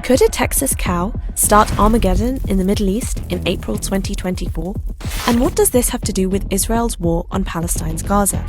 Could a Texas cow start Armageddon in the Middle East in April 2024? And what does this have to do with Israel's war on Palestine's Gaza?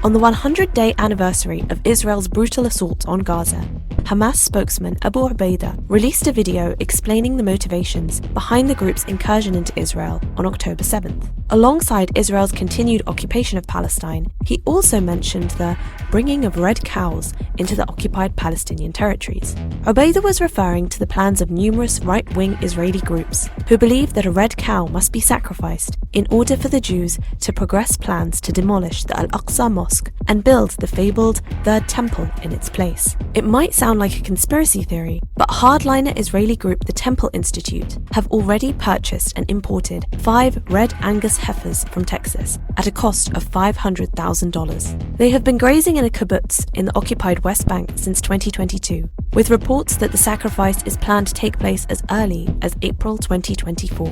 On the 100-day anniversary of Israel's brutal assault on Gaza, Hamas spokesman Abu Ubaidah released a video explaining the motivations behind the group's incursion into Israel on October 7th. Alongside Israel's continued occupation of Palestine, he also mentioned the bringing of red cows into the occupied Palestinian territories. Ubaidah was referring to the plans of numerous right-wing Israeli groups who believe that a red cow must be sacrificed in order for the Jews to progress plans to demolish the Aqsa Mosque and build the fabled Third Temple in its place. It might sound like a conspiracy theory, but hardliner Israeli group the Temple Institute have already purchased and imported 5 red Angus heifers from Texas at a cost of $500,000. They have been grazing in a kibbutz in the occupied West Bank since 2022, with reports that the sacrifice is planned to take place as early as April 2024.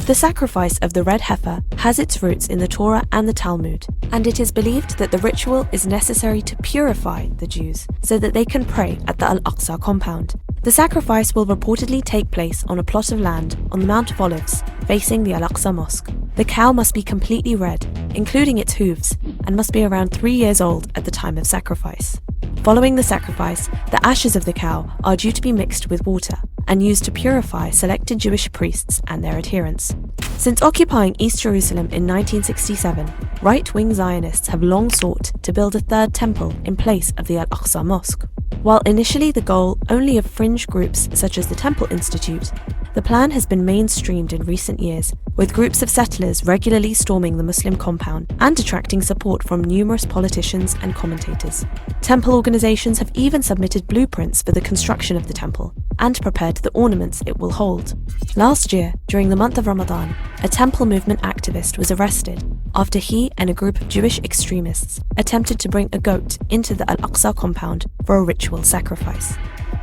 The sacrifice of the red heifer has its roots in the Torah and the Talmud, and it is believed that the ritual is necessary to purify the Jews so that they can pray at the Al-Aqsa compound. The sacrifice will reportedly take place on a plot of land on the Mount of Olives facing the Al-Aqsa Mosque. The cow must be completely red, including its hooves, and must be around 3 years old at the time of sacrifice. Following the sacrifice, the ashes of the cow are due to be mixed with water and used to purify selected Jewish priests and their adherents. Since occupying East Jerusalem in 1967, right-wing Zionists have long sought to build a third temple in place of the Al-Aqsa Mosque. While initially the goal only of fringe groups such as the Temple Institute, the plan has been mainstreamed in recent years, with groups of settlers regularly storming the Muslim compound and attracting support from numerous politicians and commentators. Temple organizations have even submitted blueprints for the construction of the temple and prepared the ornaments it will hold. Last year, during the month of Ramadan, a temple movement activist was arrested after he and a group of Jewish extremists attempted to bring a goat into the Al-Aqsa compound for a ritual sacrifice.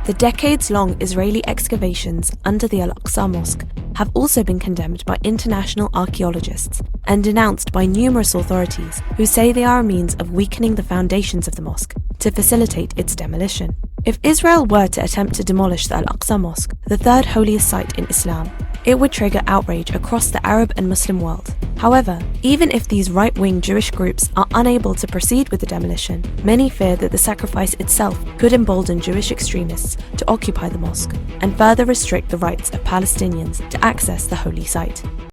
The decades-long Israeli excavations under the Al-Aqsa Mosque have also been condemned by international archaeologists and denounced by numerous authorities who say they are a means of weakening the foundations of the mosque to facilitate its demolition. If Israel were to attempt to demolish the Al-Aqsa Mosque, the third holiest site in Islam, it would trigger outrage across the Arab and Muslim world. However, even if these right-wing Jewish groups are unable to proceed with the demolition, many fear that the sacrifice itself could embolden Jewish extremists to occupy the mosque and further restrict the rights of Palestinians to access the holy site.